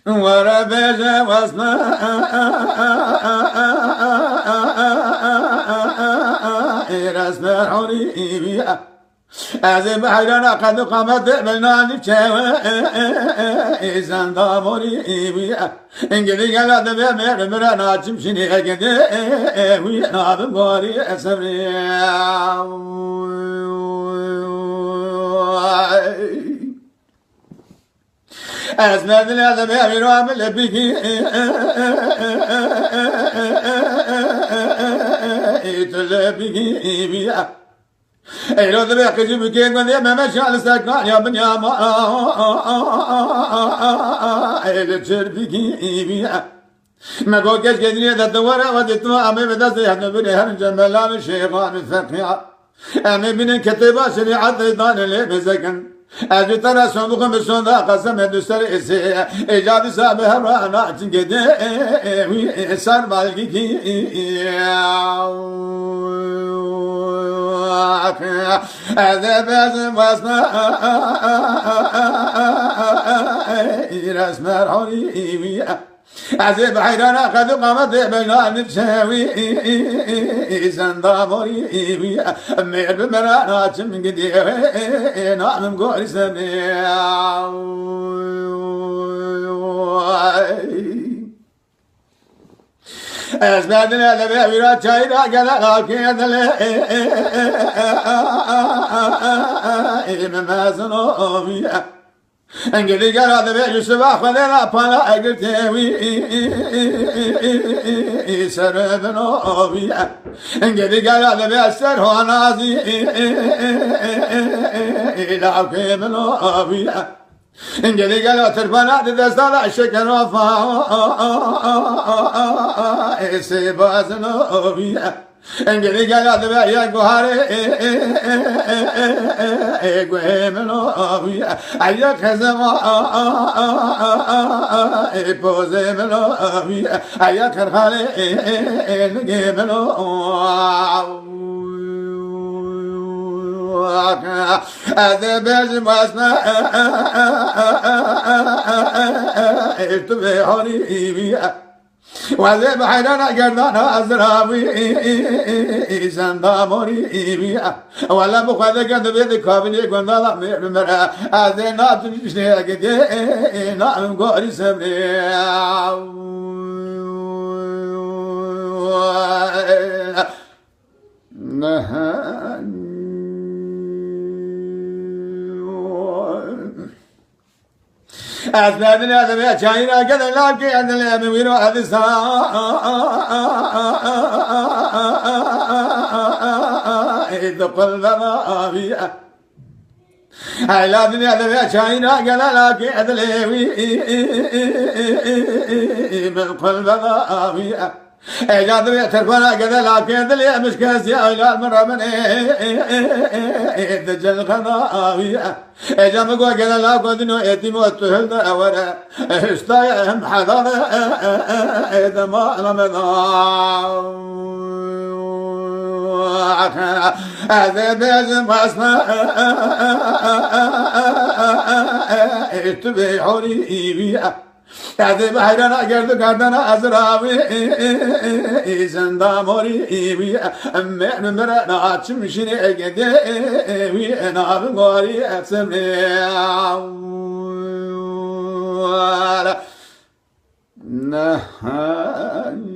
وربج واسنا رسم حريبيا أزم حيرانا قد قامت بالنادي إذن داموري بيا إنجلي قلت بمير مرانا تمشيني أجدي وينا بموري أسمري أسمد لهذا بير وعمل بيكي تلبيكي بيا ايلو دبي قجي بكي قندي ما مشال سكان يا بن يا ما ايل تشربكي بيا ما قوكش قدري تدورا ودتوا امي بدس يحنبري هر جملان شيخان فقيا امي بن كتبا شريعه ايضان اللي بزكن اجي ترى صندوق مسون قسم دستر اسي اجابي صاحب هرانا تنجدي سر بالكي هذا بازم واسنا رسم الحريمية عزيب حيرانا قد قامت بنا نتشاوي زنداموري بيا مير بمرانا تمقدي نعلم قولي سميع أسبابنا لبيرا تشايرا قلقا كيدل ممازنو بيا انجلي قال هذا يوسف خلينا بالا اقرتوي سربنا بيا انجلي قال هذا بسر هو نازي لا كيمنا بيا انجلي قال تربنا دستانا شكر وفا سيبازنا بيا انجلي قال هذا يا جوهري قومنا بيا ايا خزما بوزمنا بيا ايا خرخالي نجمنا هذا بازم واسنا ارتبي حولي بيا وذي بحيرانا قردانا أزرابي زنداموري بيا ولا بخذ قد بيدي كابلي قندالا مرمرا هذي ناتن جشني أكدي نعم قولي سمري أثبتنا ذبي شاينا كذا لكن عندنا بميرو هذا إذا قلنا بيا أثبتنا ذبي شاينا كذا لكن عندنا من قلنا بيا اجاد بيترفنا كذا لكن عندنا مش كاسي إلى المرمني دجل خنابيا اجا مقوا كذا لا قدنو يتيم وتهلنا أورا استايهم حضر إذا ما رمضان هذا بيزم واسنا اتبي حوري بيا هذا بحيرانا قرد قردنا أزرابي زنداموري بيا أمين مرانا تمشيني أجدي وينا بموري أتسمي نهان